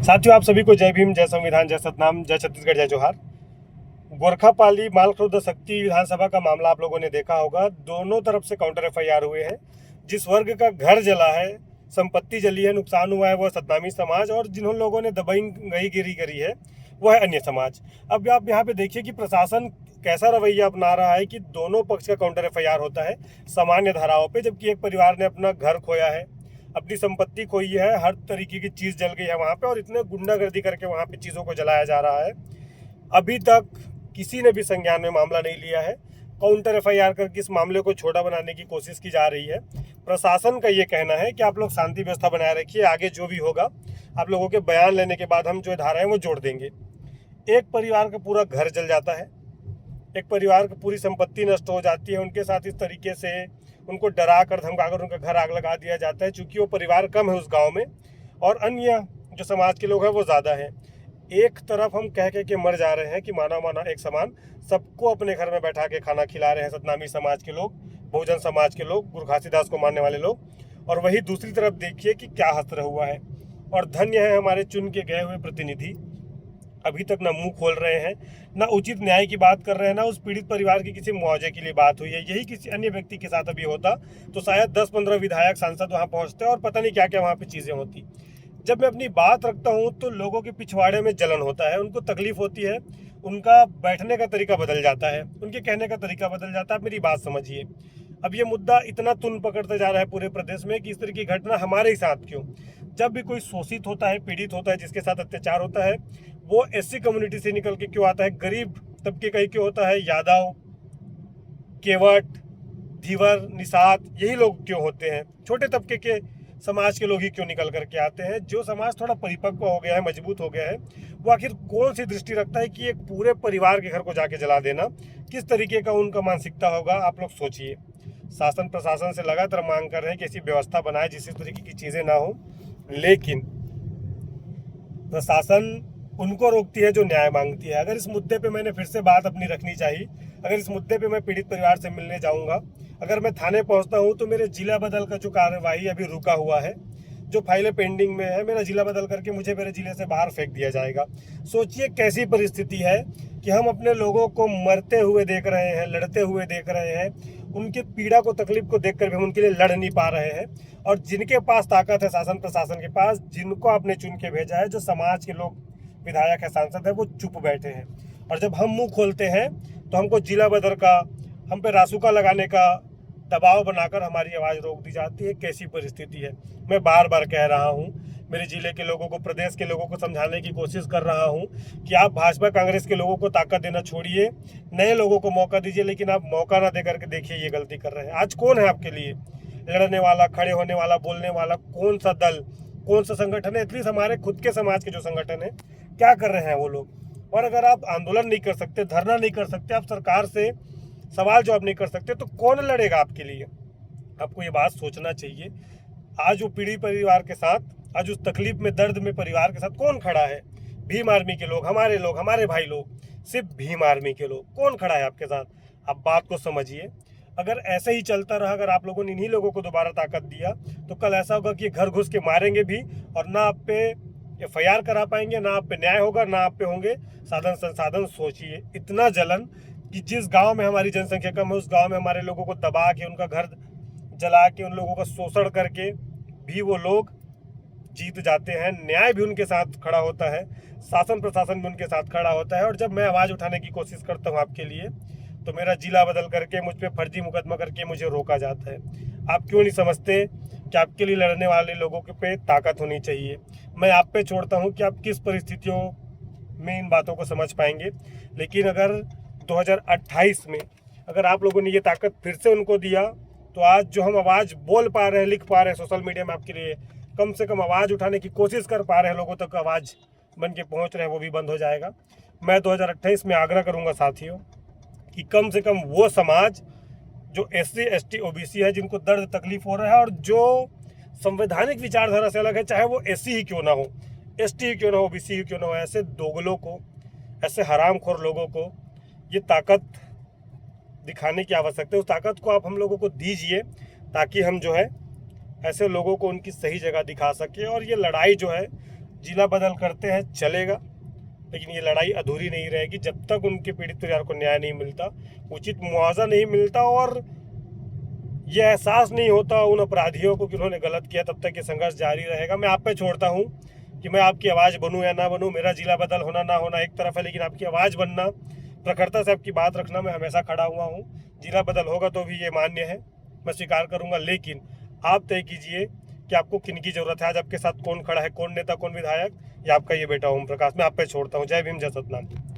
साथियों, आप सभी को जय भीम, जय संविधान, जय सतनाम, जय छत्तीसगढ़, जय जोहार। गोरखापाली मालखुर्द शक्ति विधानसभा का मामला आप लोगों ने देखा होगा। दोनों तरफ से काउंटर एफआईआर हुए हैं। जिस वर्ग का घर जला है, संपत्ति जली है, नुकसान हुआ है, वह सतनामी समाज, और जिन्होंने लोगों ने दबंगईगिरी करी है वह है अन्य समाज। अब आप यहाँ पे देखिए कि प्रशासन कैसा रवैया अपना रहा है कि दोनों पक्ष का काउंटर एफआईआर होता है सामान्य धाराओं पे, जबकि एक परिवार ने अपना घर खोया है, अपनी संपत्ति खोई है, हर तरीके की चीज जल गई है वहां पे, और इतने गुंडागर्दी करके वहां पे चीजों को जलाया जा रहा है। अभी तक किसी ने भी संज्ञान में मामला नहीं लिया है। काउंटर एफआईआर करके इस मामले को छोटा बनाने की कोशिश की जा रही है। प्रशासन का ये कहना है कि आप लोग शांति व्यवस्था बनाए रखिए, आगे जो भी होगा आप लोगों के बयान लेने के बाद हम जो धाराएं वो जोड़ देंगे। एक परिवार का पूरा घर जल जाता है, एक परिवार की पूरी संपत्ति नष्ट हो जाती है, उनके साथ इस तरीके से उनको डरा कर धमका कर उनका घर आग लगा दिया जाता है। चूंकि वो परिवार कम है उस गांव में और अन्य जो समाज के लोग हैं वो ज़्यादा हैं। एक तरफ हम कह के मर जा रहे हैं कि माना माना एक समान, सबको अपने घर में बैठा के खाना खिला रहे हैं सतनामी समाज के लोग, बहुजन समाज के लोग, गुरु घासीदास को मानने वाले लोग। और वही दूसरी तरफ देखिए कि क्या हस्त्र हुआ है। और धन्य है हमारे चुन के गए हुए प्रतिनिधि, अभी तक ना मुंह खोल रहे हैं, ना उचित न्याय की बात कर रहे हैं, ना उस पीड़ित परिवार की किसी मुआवजे के लिए बात हुई है। यही किसी अन्य व्यक्ति के साथ अभी होता तो शायद 10-15 विधायक सांसद वहां पहुंचते और पता नहीं क्या क्या वहां पे चीजें होती। जब मैं अपनी बात रखता हूं तो लोगों के पिछवाड़े में जलन होता है, उनको तकलीफ होती है, उनका बैठने का तरीका बदल जाता है, उनके कहने का तरीका बदल जाता है। मेरी बात समझिए। अब ये मुद्दा इतना तुन पकड़ता जा रहा है पूरे प्रदेश में कि इस तरह की घटना हमारे ही साथ क्यों। जब भी कोई शोषित होता है, पीड़ित होता है, जिसके साथ अत्याचार होता है, वो एससी कम्युनिटी से निकल के क्यों आता है, गरीब तबके का ही क्यों होता है, यादव, केवट, धीवर, निषाद, यही लोग क्यों होते हैं, छोटे तबके के समाज के लोग ही क्यों निकल करके आते हैं। जो समाज थोड़ा परिपक्व हो गया है, मजबूत हो गया है, वो आखिर कौन सी दृष्टि रखता है कि एक पूरे परिवार के घर को जाके जला देना किस तरीके का उनका मानसिकता होगा, आप लोग सोचिए। शासन प्रशासन से लगातार मांग कर रहे हैं कि ऐसी व्यवस्था बनाए जिस तरीके की चीजें ना हो, लेकिन प्रशासन उनको रोकती है जो न्याय मांगती है। अगर इस मुद्दे पे मैंने फिर से बात अपनी रखनी चाहिए, अगर इस मुद्दे पे मैं पीड़ित परिवार से मिलने जाऊंगा, अगर मैं थाने पहुंचता हूं तो मेरे जिला बदल का जो कार्यवाही अभी रुका हुआ है, जो फाइलें पेंडिंग में है, मेरा जिला बदल करके मुझे मेरे जिले से बाहर फेंक दिया जाएगा। सोचिए कैसी परिस्थिति है कि हम अपने लोगों को मरते हुए देख रहे हैं, लड़ते हुए देख रहे हैं, उनकी पीड़ा को, तकलीफ को देखकर भी हम उनके लिए लड़ नहीं पा रहे हैं। और जिनके पास ताकत है, शासन प्रशासन के पास, जिनको आपने चुन के भेजा है, जो समाज के लोग विधायक है, सांसद है, वो चुप बैठे हैं। और जब हम मुंह खोलते हैं तो हमको जिला बदर का, हम पे रासुका लगाने का दबाव बनाकर हमारी आवाज़ रोक दी जाती है। कैसी परिस्थिति है। मैं बार बार कह रहा हूँ, मेरे जिले के लोगों को, प्रदेश के लोगों को समझाने की कोशिश कर रहा हूँ कि आप भाजपा कांग्रेस के लोगों को ताकत देना छोड़िए, नए लोगों को मौका दीजिए। लेकिन आप मौका ना दे करके देखिए ये गलती कर रहे हैं। आज कौन है आपके लिए लड़ने वाला, खड़े होने वाला, बोलने वाला? कौन सा दल, कौन सा संगठन है? एटलीस्ट हमारे खुद के समाज के जो संगठन है, क्या कर रहे हैं वो लोग? और अगर आप आंदोलन नहीं कर सकते, धरना नहीं कर सकते, आप सरकार से सवाल जवाब नहीं कर सकते, तो कौन लड़ेगा आपके लिए? आपको ये बात सोचना चाहिए। आज वो पीढ़ी परिवार के साथ, आज उस तकलीफ में, दर्द में परिवार के साथ कौन खड़ा है? भीम आर्मी के लोग, हमारे भाई लोग, सिर्फ भीम आर्मी के लोग। कौन खड़ा है आपके साथ? आप बात को समझिए। अगर ऐसे ही चलता रहा, अगर आप लोगों ने इन्हीं लोगों को दोबारा ताकत दिया, तो कल ऐसा होगा कि घर घुस के मारेंगे भी, और ना आप पे एफआईआर करा पाएंगे, ना आप पे न्याय होगा, ना आप पे होंगे साधन संसाधन। सोचिए, इतना जलन कि जिस गांव में हमारी जनसंख्या कम है, उस गांव में हमारे लोगों को दबा के, उनका घर जला के, उन लोगों का शोषण करके भी वो लोग जीत जाते हैं। न्याय भी उनके साथ खड़ा होता है, शासन प्रशासन भी उनके साथ खड़ा होता है। और जब मैं आवाज़ उठाने की कोशिश करता हूँ आपके लिए, तो मेरा जिला बदल करके, मुझ पर फर्जी मुकदमा करके मुझे रोका जाता है। आप क्यों नहीं समझते कि आपके लिए लड़ने वाले लोगों के पे ताकत होनी चाहिए? मैं आप पे छोड़ता हूँ कि आप किस परिस्थितियों में इन बातों को समझ पाएंगे। लेकिन अगर 2028 में अगर आप लोगों ने ये ताकत फिर से उनको दिया, तो आज जो हम आवाज़ बोल पा रहे हैं, लिख पा रहे हैं सोशल मीडिया में, आपके लिए कम से कम आवाज़ उठाने की कोशिश कर पा रहे हैं, लोगों तक आवाज़ बन के पहुँच रहे हैं, वो भी बंद हो जाएगा। मैं 2028 में आग्रह करूँगा साथियों कि कम से कम वो समाज जो SC ST OBC है, जिनको दर्द तकलीफ हो रहा है, और जो संवैधानिक विचारधारा से अलग है, चाहे वो SC ही क्यों ना हो, ST ही क्यों ना हो, OBC ही क्यों ना हो, ऐसे दोगलों को, ऐसे हरामखोर लोगों को ये ताकत दिखाने की आवश्यकता है। उस ताकत को आप हम लोगों को दीजिए, ताकि हम जो है ऐसे लोगों को उनकी सही जगह दिखा सके। और ये लड़ाई जो है जिला बदल करते हैं चलेगा, लेकिन ये लड़ाई अधूरी नहीं रहेगी जब तक उनके पीड़ित परिवार को न्याय नहीं मिलता, उचित मुआवजा नहीं मिलता और ये एहसास नहीं होता उन अपराधियों को कि उन्होंने गलत किया, तब तक ये संघर्ष जारी रहेगा। मैं आप पे छोड़ता हूँ कि मैं आपकी आवाज़ बनूँ या ना बनूँ, मेरा जिला बदल होना ना होना एक तरफ है, लेकिन आपकी आवाज़ बनना, प्रखरता से आपकी बात रखना, मैं हमेशा खड़ा हुआ हूँ। जिला बदल होगा तो भी ये मान्य है, मैं स्वीकार करूँगा, लेकिन आप तय कीजिए कि आपको किन की जरूरत है। आज आपके साथ कौन खड़ा है, कौन नेता, कौन विधायक, या आपका ये बेटा ओम प्रकाश। मैं आप पे छोड़ता हूँ। जय भीम, जय सतनाम।